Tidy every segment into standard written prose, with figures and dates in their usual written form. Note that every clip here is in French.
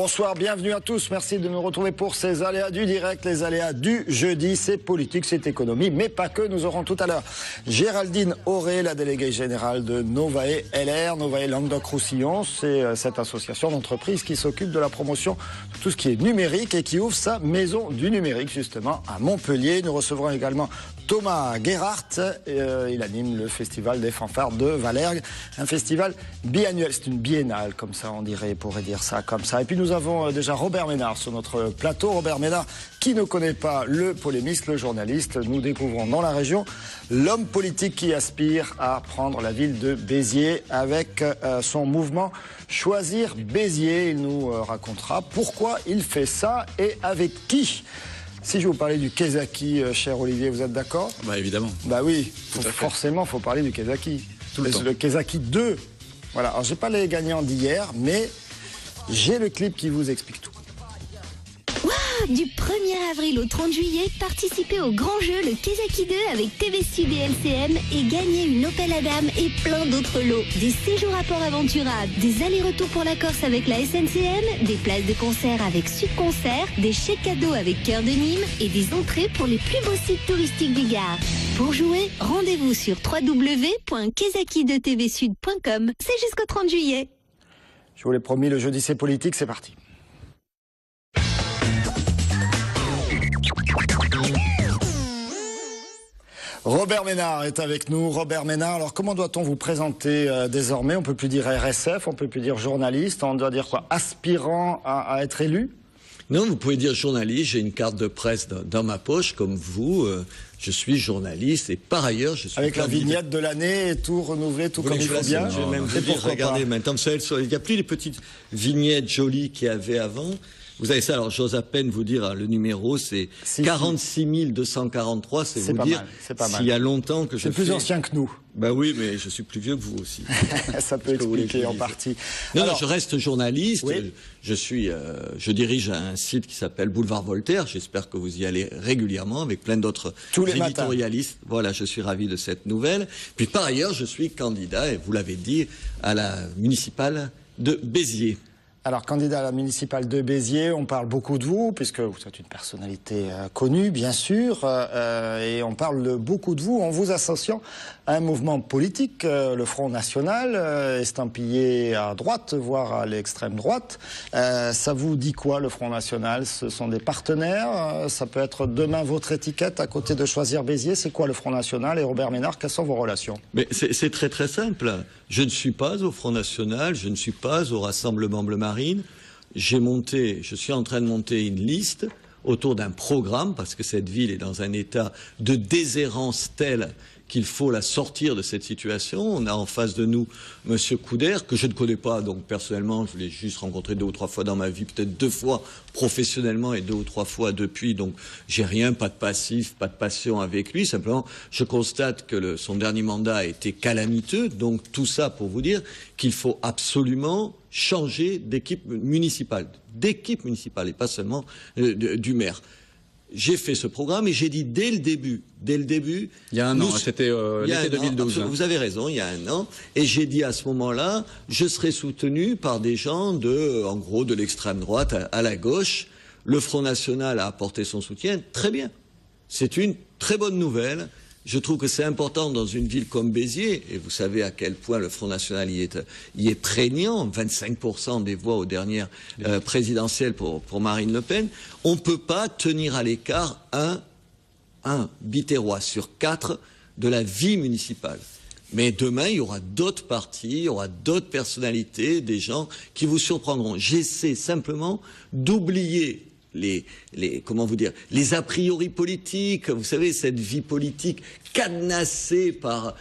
Bonsoir, bienvenue à tous. Merci de nous retrouver pour ces aléas du direct, les aléas du jeudi. C'est politique, c'est économie, mais pas que. Nous aurons tout à l'heure Géraldine Auré, la déléguée générale de Novae LR, Novae Languedoc-Roussillon. C'est cette association d'entreprises qui s'occupe de la promotion de tout ce qui est numérique et qui ouvre sa maison du numérique justement à Montpellier. Nous recevrons également Thomas Gerhardt. Il anime le festival des fanfares de Valergue, un festival biannuel. C'est une biennale, comme ça on dirait, pourrait dire ça comme ça. Et puis nous avons déjà Robert Ménard sur notre plateau. Robert Ménard, qui ne connaît pas le polémiste, le journaliste. Nous découvrons dans la région l'homme politique qui aspire à prendre la ville de Béziers avec son mouvement Choisir Béziers. Il nous racontera pourquoi il fait ça et avec qui. Si je vous parlais du Kezaki, cher Olivier, vous êtes d'accord? Bah évidemment. Bah oui, forcément, il faut parler du Kezaki. Le Kezaki 2. Voilà, alors j'ai pas les gagnants d'hier, mais j'ai le clip qui vous explique tout. Du 1er avril au 30 juillet, participez au grand jeu le Kezaki 2 avec TV Sud et LCM et gagnez une Opel Adam et plein d'autres lots. Des séjours à Port Aventura, des allers-retours pour la Corse avec la SNCM, des places de concert avec Sud Concert, des chèques cadeaux avec Cœur de Nîmes et des entrées pour les plus beaux sites touristiques du Gard. Pour jouer, rendez-vous sur www.kezaki2tvsud.com. C'est jusqu'au 30 juillet. Je vous l'ai promis, le jeudi c'est politique, c'est parti. Robert Ménard est avec nous. Robert Ménard, alors comment doit-on vous présenter désormais? On ne peut plus dire RSF, on ne peut plus dire journaliste, on doit dire quoi? Aspirant à être élu? Non, vous pouvez dire journaliste, j'ai une carte de presse dans ma poche, comme vous, je suis journaliste et par ailleurs je suis avec candidat. La vignette de l'année et tout renouvelé, tout comme il faut bien. Je vais même vous dire, regardez maintenant, il n'y a plus les petites vignettes jolies qu'il y avait avant. Vous avez ça, alors j'ose à peine vous dire, le numéro c'est 46 243, c'est vous dire s'il y a longtemps que je fais... C'est plus ancien que nous. Bah oui, mais je suis plus vieux que vous aussi. Ça peut expliquer en partie. Non, alors, je reste journaliste, oui. Je dirige un site qui s'appelle Boulevard Voltaire, j'espère que vous y allez régulièrement avec plein d'autres éditorialistes. Voilà, je suis ravi de cette nouvelle. Puis par ailleurs, je suis candidat, et vous l'avez dit, à la municipale de Béziers. Alors, candidat à la municipale de Béziers, on parle beaucoup de vous, puisque vous êtes une personnalité connue, bien sûr, et on parle beaucoup de vous en vous associant à un mouvement politique, le Front National, estampillé à droite, voire à l'extrême droite. Ça vous dit quoi, le Front National? Ce sont des partenaires? Ça peut être demain votre étiquette à côté de Choisir Béziers. C'est quoi le Front National? Et Robert Ménard, quelles sont vos relations? Mais c'est très très simple. Je ne suis pas au Front National, je ne suis pas au Rassemblement Bleu Marine. Je suis en train de monter une liste autour d'un programme, parce que cette ville est dans un état de déshérence tel qu'il faut la sortir de cette situation. On a en face de nous Monsieur Couder, que je ne connais pas, donc personnellement, je l'ai juste rencontré 2 ou 3 fois dans ma vie, peut-être 2 fois professionnellement et 2 ou 3 fois depuis, donc j'ai rien, pas de passif, pas de passion avec lui, simplement je constate que son dernier mandat a été calamiteux, donc tout ça pour vous dire qu'il faut absolument changer d'équipe municipale et pas seulement du maire. J'ai fait ce programme et j'ai dit dès le début. Il y a un an, c'était l'été 2012. Vous avez raison, il y a un an. Et j'ai dit à ce moment-là, je serai soutenu par des gens en gros, de l'extrême droite à la gauche. Le Front National a apporté son soutien. Très bien. C'est une très bonne nouvelle. Je trouve que c'est important dans une ville comme Béziers, et vous savez à quel point le Front National y est prégnant, 25% des voix aux dernières présidentielles pour Marine Le Pen. On ne peut pas tenir à l'écart un Biterrois sur 4 de la vie municipale. Mais demain, il y aura d'autres partis, il y aura d'autres personnalités, des gens qui vous surprendront. J'essaie simplement d'oublier les a priori politiques, vous savez, cette vie politique cadenassée par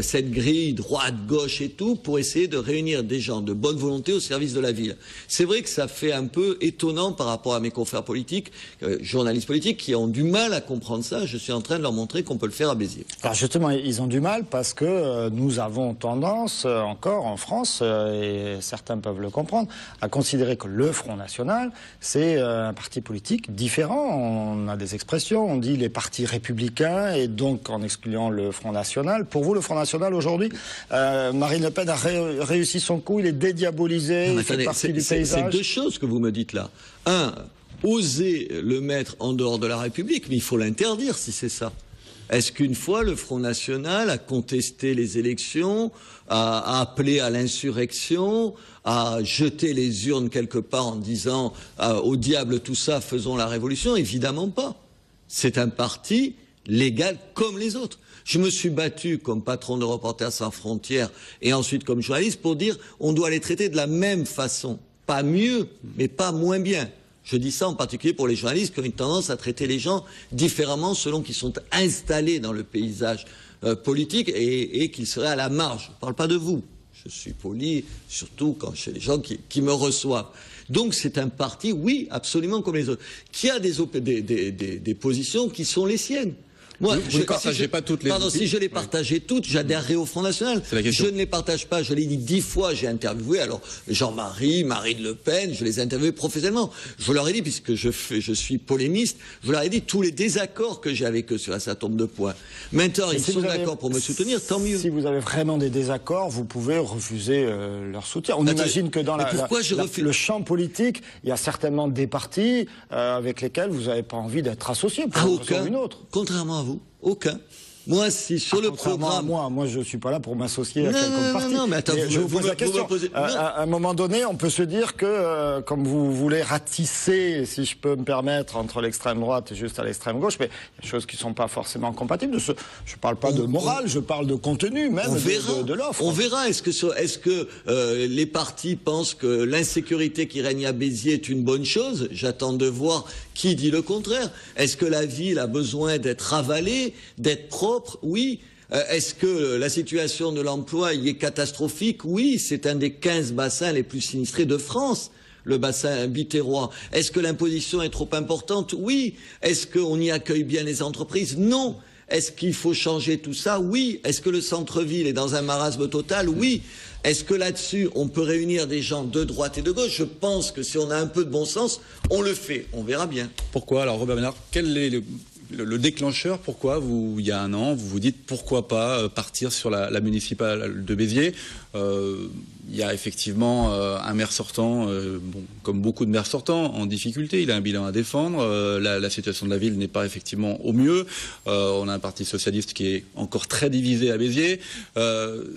cette grille droite-gauche et tout, pour essayer de réunir des gens de bonne volonté au service de la ville. C'est vrai que ça fait un peu étonnant par rapport à mes confrères politiques, journalistes politiques, qui ont du mal à comprendre ça. Je suis en train de leur montrer qu'on peut le faire à Béziers. Alors justement, ils ont du mal parce que nous avons tendance, encore en France, et certains peuvent le comprendre, à considérer que le Front National, c'est un parti politique différent. On a des expressions, on dit les partis républicains, et donc en excluant le Front National. Pour vous, le Front National, aujourd'hui, Marine Le Pen a réussi son coup, il est dédiabolisé, il fait partie du paysage. C'est deux choses que vous me dites là. Un, oser le mettre en dehors de la République, mais il faut l'interdire si c'est ça. Est-ce qu'une fois le Front National a contesté les élections, a appelé à l'insurrection, a jeté les urnes quelque part en disant au diable tout ça, faisons la révolution? Évidemment pas. C'est un parti légal comme les autres. Je me suis battu comme patron de Reporters sans frontières et ensuite comme journaliste pour dire on doit les traiter de la même façon. Pas mieux, mais pas moins bien. Je dis ça en particulier pour les journalistes qui ont une tendance à traiter les gens différemment selon qu'ils sont installés dans le paysage politique et qu'ils seraient à la marge. Je ne parle pas de vous. Je suis poli, surtout quand chez les gens qui me reçoivent. Donc c'est un parti, oui, absolument comme les autres, qui a des positions qui sont les siennes. Moi, vous ne partagez pas toutes les... Pardon, si je les partageais toutes, j'adhérerais au Front National. Je ne les partage pas, je l'ai dit 10 fois, j'ai interviewé, alors Jean-Marie, Marine Le Pen, je les ai interviewés professionnellement. Je leur ai dit, puisque je suis polémiste, je leur ai dit tous les désaccords que j'ai avec eux sur un certain nombre de points. Maintenant, ils sont d'accord pour me soutenir, tant mieux. Si vous avez vraiment des désaccords, vous pouvez refuser leur soutien. On imagine que dans le champ politique, il y a certainement des partis avec lesquels vous n'avez pas envie d'être associé pour une raison ou une autre. Contrairement à vous. Aucun. Moi, si sur le programme... Moi, je ne suis pas là pour m'associer à quelconque parti. Non, mais attends, je vous pose la question. À un moment donné, on peut se dire que, comme vous voulez ratisser, si je peux me permettre, entre l'extrême droite et juste à l'extrême gauche, mais il y a des choses qui ne sont pas forcément compatibles. Je ne parle pas de morale, je parle de contenu, même de l'offre. On verra. Est-ce que les partis pensent que l'insécurité qui règne à Béziers est une bonne chose? J'attends de voir qui dit le contraire. Est-ce que la ville a besoin d'être avalée, d'être propre? Oui. Est-ce que la situation de l'emploi y est catastrophique? Oui, c'est un des 15 bassins les plus sinistrés de France, le bassin biterrois. Est-ce que l'imposition est trop importante? Oui. Est-ce qu'on y accueille bien les entreprises? Non. Est-ce qu'il faut changer tout ça? Oui. Est-ce que le centre-ville est dans un marasme total? Oui. Est-ce que là-dessus, on peut réunir des gens de droite et de gauche? Je pense que si on a un peu de bon sens, on le fait. On verra bien. Pourquoi? Alors, Robert Ménard, quel est le déclencheur? Pourquoi il y a un an, vous vous dites pourquoi pas partir sur la municipale de Béziers? Il y a effectivement un maire sortant, comme beaucoup de maires sortants, en difficulté. Il a un bilan à défendre. La situation de la ville n'est pas effectivement au mieux. On a un parti socialiste qui est encore très divisé à Béziers.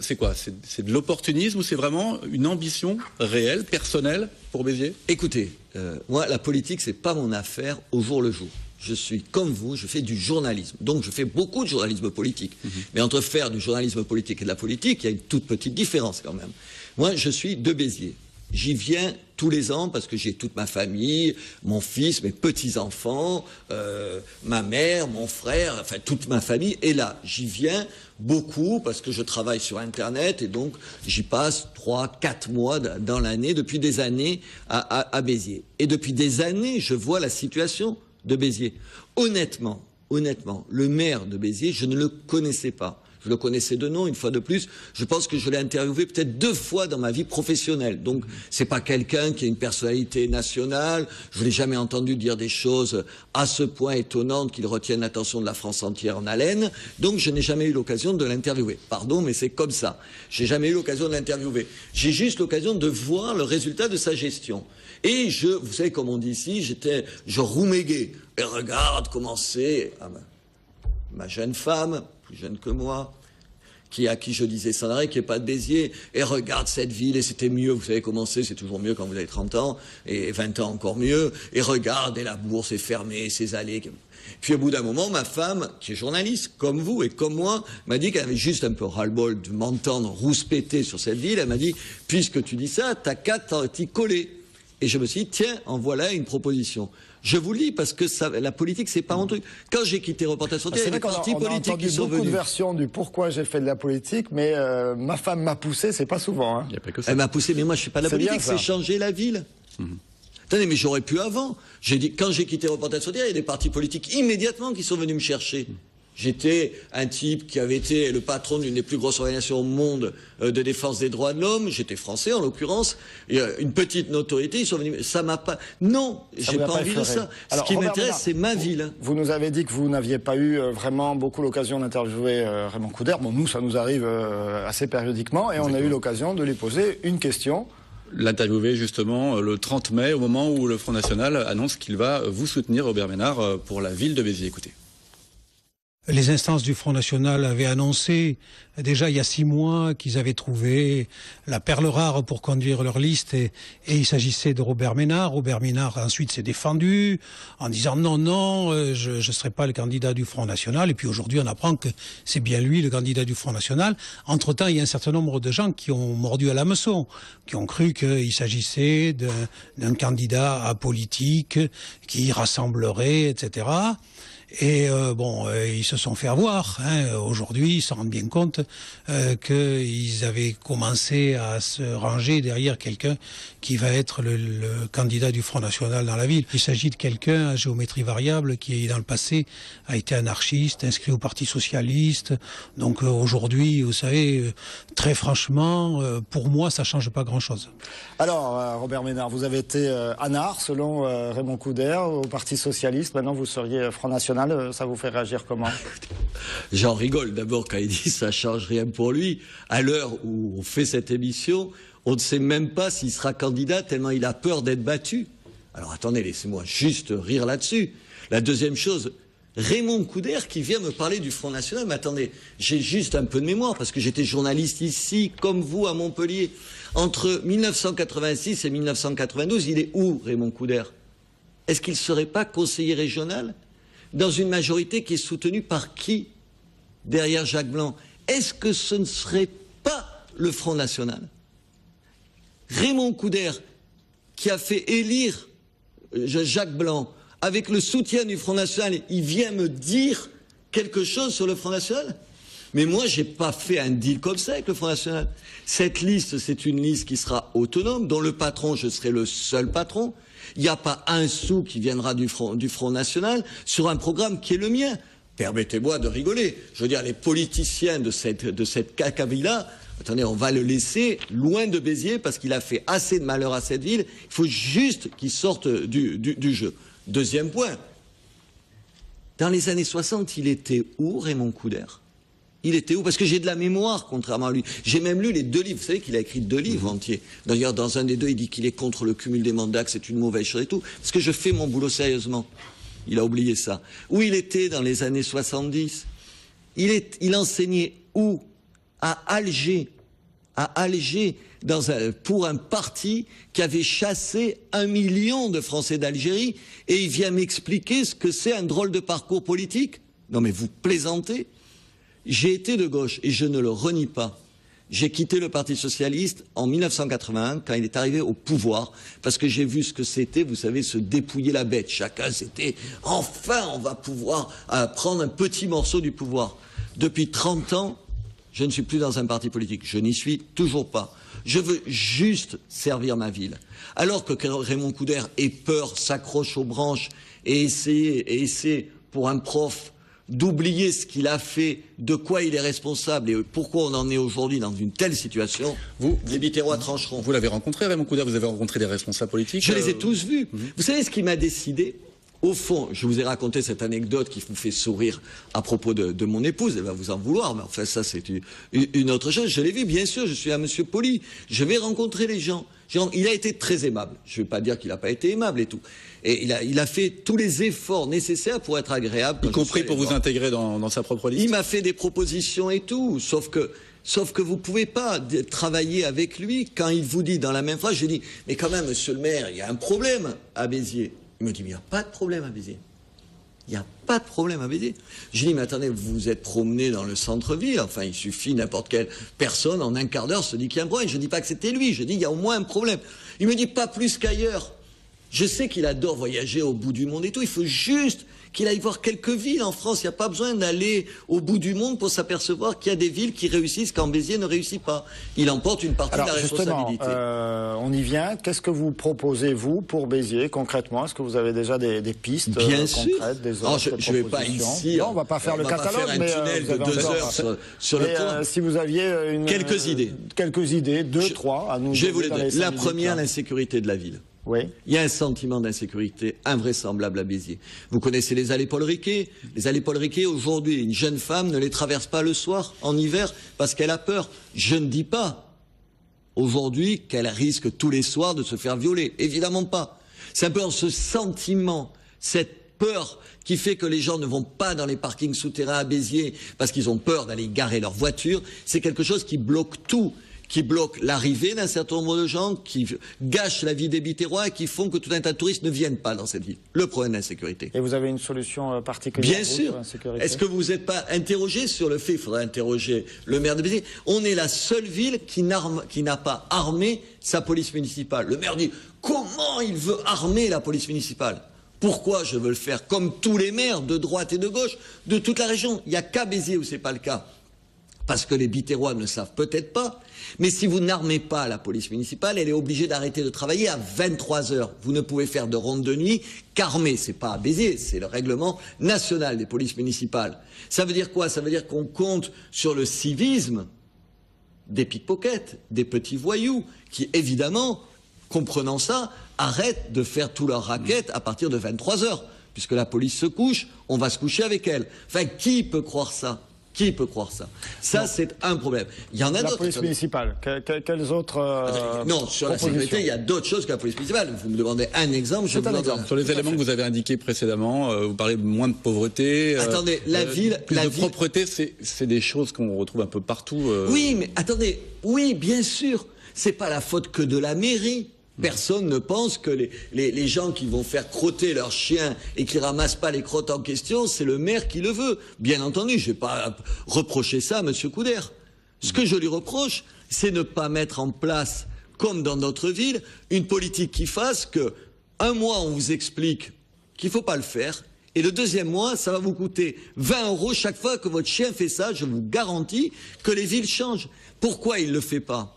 C'est quoi? C'est de l'opportunisme ou c'est vraiment une ambition réelle, personnelle pour Béziers? Écoutez, moi, la politique, c'est pas mon affaire au jour le jour. Je suis comme vous, je fais du journalisme. Donc je fais beaucoup de journalisme politique. Mais entre faire du journalisme politique et de la politique, il y a une toute petite différence quand même. Moi, je suis de Béziers. J'y viens tous les ans parce que j'ai toute ma famille, mon fils, mes petits-enfants, ma mère, mon frère, enfin toute ma famille est là. J'y viens beaucoup parce que je travaille sur Internet et donc j'y passe 3-4 mois dans l'année, depuis des années à Béziers. Et depuis des années, je vois la situation de Béziers. Honnêtement, le maire de Béziers, je ne le connaissais pas. Je le connaissais de nom, une fois de plus. Je pense que je l'ai interviewé peut-être 2 fois dans ma vie professionnelle. Donc, c'est pas quelqu'un qui a une personnalité nationale. Je l'ai jamais entendu dire des choses à ce point étonnantes qu'il retienne l'attention de la France entière en haleine. Donc, je n'ai jamais eu l'occasion de l'interviewer. Pardon, mais c'est comme ça. J'ai jamais eu l'occasion de l'interviewer. J'ai juste l'occasion de voir le résultat de sa gestion. Et vous savez, comme on dit ici, je rouméguais. Et regarde comment c'est. Ma jeune femme, plus jeune que moi, à qui je disais sans arrêt, qui n'est pas de Béziers, et regarde cette ville, et c'était mieux, vous savez comment c'est toujours mieux quand vous avez 30 ans, et 20 ans encore mieux, et regarde, et la bourse est fermée, ses allées. Puis au bout d'un moment, ma femme, qui est journaliste, comme vous et comme moi, m'a dit qu'elle avait juste un peu ras-le-bol de m'entendre rouspéter sur cette ville. Elle m'a dit, puisque tu dis ça, t'as qu'à t'y coller. Et je me suis dit, tiens, en voilà une proposition. Je vous le dis parce que la politique, c'est pas mon truc. Quand j'ai quitté Reporters sans frontières, il y a des partis politiques qui sont venus. Beaucoup de versions du pourquoi j'ai fait de la politique, mais ma femme m'a poussé, c'est pas souvent. Hein. Il y a pas que ça. Elle m'a poussé, mais moi je suis pas de la politique, c'est changer la ville. Attendez, mais j'aurais pu avant. J'ai dit, quand j'ai quitté Reporters sans frontières, il y a des partis politiques immédiatement qui sont venus me chercher. J'étais un type qui avait été le patron d'une des plus grosses organisations au monde de défense des droits de l'homme. J'étais français, en l'occurrence. Une petite notoriété. Ils sont venus. Ça m'a pas... Non, j'ai pas envie de ça. Alors, ce qui Robert m'intéresse, Ménard, c'est ma ville. Vous nous avez dit que vous n'aviez pas eu vraiment beaucoup l'occasion d'interviewer Raymond Couder. Bon, nous, ça nous arrive assez périodiquement. Et on a eu l'occasion de lui poser une question. L'interviewer justement le 30 mai, au moment où le Front National annonce qu'il va vous soutenir, Robert Ménard, pour la ville de Béziers. Écoutez. Les instances du Front National avaient annoncé déjà il y a 6 mois qu'ils avaient trouvé la perle rare pour conduire leur liste et il s'agissait de Robert Ménard. Robert Ménard ensuite s'est défendu en disant non, je ne serai pas le candidat du Front National. Et puis aujourd'hui on apprend que c'est bien lui le candidat du Front National. Entre-temps il y a un certain nombre de gens qui ont mordu à l'hameçon, qui ont cru qu'il s'agissait d'un candidat apolitique qui rassemblerait, etc. Et ils se sont fait avoir. Aujourd'hui, ils se rendent bien compte qu'ils avaient commencé à se ranger derrière quelqu'un qui va être le candidat du Front National dans la ville. Il s'agit de quelqu'un à géométrie variable qui, dans le passé, a été anarchiste, inscrit au Parti Socialiste. Donc aujourd'hui, vous savez, très franchement, pour moi, ça change pas grand-chose. Alors, Robert Ménard, vous avez été anard, selon Raymond Couder, au Parti Socialiste. Maintenant, vous seriez Front National. Ça vous fait réagir comment? J'en rigole d'abord quand il dit ça change rien pour lui. À l'heure où on fait cette émission, on ne sait même pas s'il sera candidat tellement il a peur d'être battu. Alors attendez, laissez-moi juste rire là-dessus. La deuxième chose, Raymond Couder qui vient me parler du Front National. Mais attendez, j'ai juste un peu de mémoire parce que j'étais journaliste ici, comme vous, à Montpellier. Entre 1986 et 1992, il est où, Raymond Couder? Est-ce qu'il ne serait pas conseiller régional dans une majorité qui est soutenue par qui derrière Jacques Blanc? Est-ce que ce ne serait pas le Front National? Raymond Couder, qui a fait élire Jacques Blanc avec le soutien du Front National, il vient me dire quelque chose sur le Front National? Mais moi, j'ai pas fait un deal comme ça avec le Front National. Cette liste, c'est une liste qui sera autonome, dont le patron, je serai le seul patron. Il n'y a pas un sou qui viendra du Front National sur un programme qui est le mien. Permettez-moi de rigoler. Je veux dire, les politiciens de cette cacavilla, attendez, on va le laisser loin de Béziers parce qu'il a fait assez de malheur à cette ville. Il faut juste qu'il sorte du jeu. Deuxième point. Dans les années 60, il était où, Raymond Couder? Il était où? Parce que j'ai de la mémoire, contrairement à lui. J'ai même lu les 2 livres. Vous savez qu'il a écrit 2 livres entiers. D'ailleurs, dans un des 2, il dit qu'il est contre le cumul des mandats, que c'est une mauvaise chose et tout. Parce que je fais mon boulot sérieusement. Il a oublié ça. Où il était dans les années 70? Il enseignait où? À Alger. À Alger, pour un parti qui avait chassé 1 million de Français d'Algérie. Et il vient m'expliquer ce que c'est un drôle de parcours politique? Non mais vous plaisantez? J'ai été de gauche et je ne le renie pas. J'ai quitté le Parti Socialiste en 1981 quand il est arrivé au pouvoir parce que j'ai vu ce que c'était, vous savez, se dépouiller la bête. Chacun c'était enfin on va pouvoir prendre un petit morceau du pouvoir. Depuis 30 ans, je ne suis plus dans un parti politique. Je n'y suis toujours pas. Je veux juste servir ma ville. Alors que Raymond Couder ait peur, s'accroche aux branches et essaie pour un prof d'oublier ce qu'il a fait, de quoi il est responsable et pourquoi on en est aujourd'hui dans une telle situation, les Biterrois trancheront. Vous l'avez rencontré, Raymond Couder? Vous avez rencontré des responsables politiques? Je les ai tous vus. Vous savez ce qui m'a décidé? Au fond, je vous ai raconté cette anecdote qui vous fait sourire à propos de mon épouse. Elle va vous en vouloir, mais enfin ça c'est une autre chose. Je l'ai vu, bien sûr, je suis un monsieur poli. Je vais rencontrer les gens. Il a été très aimable. Je ne vais pas dire qu'il n'a pas été aimable et tout. Et il a fait tous les efforts nécessaires pour être agréable. Y compris pour vous intégrer dans sa propre liste? Il m'a fait des propositions et tout, sauf que vous ne pouvez pas travailler avec lui quand il vous dit dans la même phrase, je dis, mais quand même, monsieur le maire, il y a un problème à Béziers. Il me dit, mais il n'y a pas de problème à Béziers. Il n'y a pas de problème à Béziers. Je dis, mais attendez, vous vous êtes promené dans le centre-ville, enfin, il suffit, n'importe quelle personne, en un quart d'heure, se dit qu'il y a un problème. Je ne dis pas que c'était lui, je dis, il y a au moins un problème. Il me dit, pas plus qu'ailleurs. Je sais qu'il adore voyager au bout du monde et tout, il faut juste qu'il aille voir quelques villes en France. Il n'y a pas besoin d'aller au bout du monde pour s'apercevoir qu'il y a des villes qui réussissent quand Béziers ne réussit pas. Il emporte une partie de la responsabilité. On y vient. Qu'est-ce que vous proposez, vous, pour Béziers, concrètement? Est-ce que vous avez déjà des pistes Bien concrètes, des offres, sûr. Je ne vais pas ici. Non, on ne va pas faire le catalogue, mais un tunnel de 2 heures sur le point. Si vous aviez quelques idées, 2, 3 à nous. Je vais vous les donner. La première, l'insécurité de la ville. Oui. Il y a un sentiment d'insécurité invraisemblable à Béziers. Vous connaissez les allées Paul Riquet. Les allées Paul Riquet, aujourd'hui, une jeune femme ne les traverse pas le soir, en hiver, parce qu'elle a peur. Je ne dis pas, aujourd'hui, qu'elle risque tous les soirs de se faire violer. Évidemment pas. C'est un peu ce sentiment, cette peur qui fait que les gens ne vont pas dans les parkings souterrains à Béziers parce qu'ils ont peur d'aller garer leur voiture. C'est quelque chose qui bloque tout. Qui bloquent l'arrivée d'un certain nombre de gens, qui gâchent la vie des Biterrois et qui font que tout un tas de touristes ne viennent pas dans cette ville. Le problème de l'insécurité. Et vous avez une solution particulière? Bien sûr. Est-ce que vous n'êtes pas interrogé sur le fait, il faudrait interroger le maire de Béziers, on est la seule ville qui n'a pas armé sa police municipale. Le maire dit, comment il veut armer la police municipale? Pourquoi je veux le faire? Comme tous les maires de droite et de gauche de toute la région. Il n'y a qu'à Béziers où c'est pas le cas. Parce que les Biterrois ne savent peut-être pas, mais si vous n'armez pas la police municipale, elle est obligée d'arrêter de travailler à 23 heures. Vous ne pouvez faire de ronde de nuit qu'armée. C'est pas à Béziers, c'est le règlement national des polices municipales. Ça veut dire quoi? Ça veut dire qu'on compte sur le civisme des pickpockets, des petits voyous, qui évidemment, comprenant ça, arrêtent de faire tout leur racket à partir de 23 heures. Puisque la police se couche, on va se coucher avec elle. Enfin, qui peut croire ça? Qui peut croire ça? Ça, c'est un problème. Il y en a d'autres. La police municipale, quelles autres non, sur la sécurité, il y a d'autres choses que la police municipale. Vous me demandez un exemple, je vous en donne. Sur les éléments que vous avez indiqués précédemment, vous parlez de moins de pauvreté. Attendez, plus de propreté, c'est des choses qu'on retrouve un peu partout. Oui, mais attendez, oui, bien sûr, c'est pas la faute que de la mairie. Personne ne pense que les gens qui vont faire crotter leurs chiens et qui ramassent pas les crottes en question, c'est le maire qui le veut. Bien entendu, je vais pas reprocher ça à M. Couder. Ce que je lui reproche, c'est ne pas mettre en place, comme dans notre ville, une politique qui fasse que un mois on vous explique qu'il faut pas le faire, et le deuxième mois, ça va vous coûter 20 € chaque fois que votre chien fait ça. Je vous garantis que les villes changent. Pourquoi il le fait pas?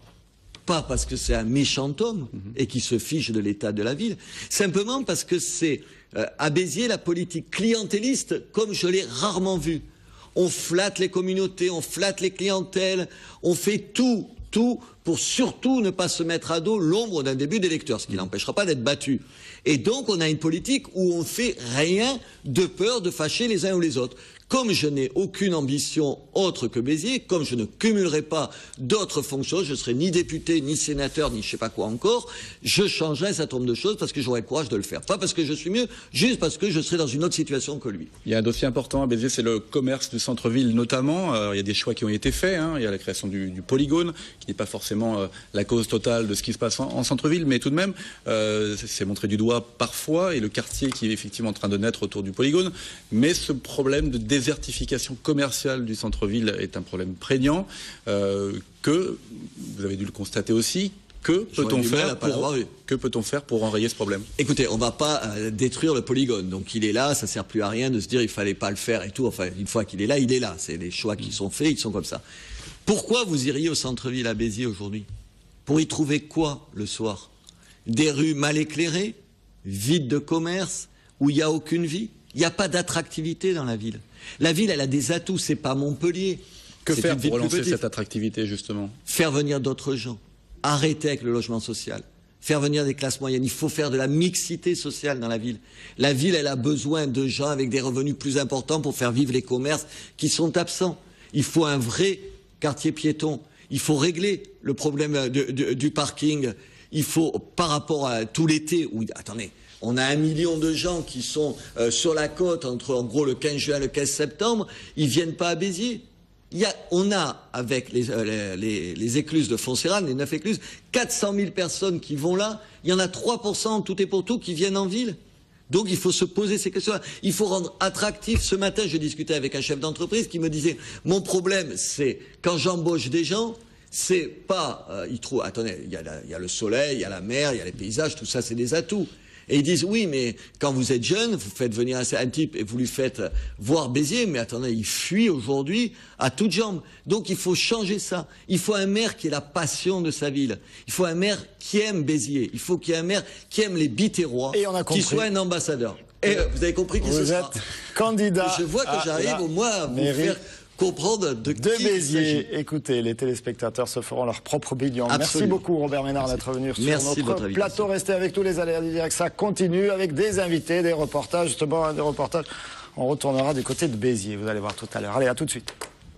Pas parce que c'est un méchant homme et qui se fiche de l'état de la ville, simplement parce que c'est à Béziers la politique clientéliste comme je l'ai rarement vue. On flatte les communautés, on flatte les clientèles, on fait tout pour surtout ne pas se mettre à dos l'ombre d'un début d'électeur, ce qui n'empêchera pas d'être battu. Et donc on a une politique où on fait rien de peur de fâcher les uns ou les autres. Comme je n'ai aucune ambition autre que Béziers, comme je ne cumulerai pas d'autres fonctions, je ne serai ni député, ni sénateur, ni je ne sais pas quoi encore, je changerai un certain nombre de choses parce que j'aurai le courage de le faire. Pas parce que je suis mieux, juste parce que je serai dans une autre situation que lui. Il y a un dossier important à Béziers, c'est le commerce du centre-ville notamment. Il y a des choix qui ont été faits. Il y a la création du polygone, qui n'est pas forcément la cause totale de ce qui se passe en centre-ville, mais tout de même, c'est montré du doigt parfois, et le quartier qui est effectivement en train de naître autour du polygone. Mais ce problème de désertification commerciale du centre-ville est un problème prégnant que vous avez dû le constater aussi. Que peut-on faire pour enrayer ce problème? Écoutez, on ne va pas détruire le polygone. Donc il est là, ça ne sert plus à rien de se dire il fallait pas le faire et tout. Enfin, une fois qu'il est là, il est là. C'est des choix qui sont faits, ils sont comme ça. Pourquoi vous iriez au centre-ville à Béziers aujourd'hui? Pour y trouver quoi le soir? Des rues mal éclairées, vides de commerce, où il n'y a aucune vie? Il n'y a pas d'attractivité dans la ville. La ville, elle a des atouts, c'est pas Montpellier. Que faire pour relancer cette attractivité, justement? Faire venir d'autres gens. Arrêter avec le logement social. Faire venir des classes moyennes. Il faut faire de la mixité sociale dans la ville. La ville, elle a besoin de gens avec des revenus plus importants pour faire vivre les commerces qui sont absents. Il faut un vrai quartier piéton. Il faut régler le problème du parking. Il faut, par rapport à tout l'été, où, attendez, on a 1 million de gens qui sont sur la côte entre, en gros, le 15 juin et le 15 septembre. Ils viennent pas à Béziers. On a, avec les écluses de Foncéral, les 9 écluses, 400 000 personnes qui vont là. Il y en a 3% tout et pour tout qui viennent en ville. Donc il faut se poser ces questions-là. Il faut rendre attractif. Ce matin, je discutais avec un chef d'entreprise qui me disait « Mon problème, c'est quand j'embauche des gens, c'est pas... attendez, il y a le soleil, il y a la mer, il y a les paysages, tout ça, c'est des atouts. Et ils disent, oui, mais quand vous êtes jeune, vous faites venir un type et vous lui faites voir Béziers, mais attendez, il fuit aujourd'hui à toutes jambes. Donc il faut changer ça. Il faut un maire qui ait la passion de sa ville. Il faut un maire qui aime Béziers. Il faut qu'il y ait un maire qui aime les Biterrois, qui soit un ambassadeur. Et vous avez compris qui ce sera. Vous êtes candidat. Je vois que j'arrive au moins à vous faire comprendre de qui Béziers. Écoutez, les téléspectateurs se feront leur propre bilan. Absolument. Merci beaucoup Robert Ménard d'être venu sur notre plateau. Restez avec tous les aléas du direct. Ça continue avec des invités, des reportages. Justement, des reportages. On retournera du côté de Béziers. Vous allez voir tout à l'heure. Allez, à tout de suite.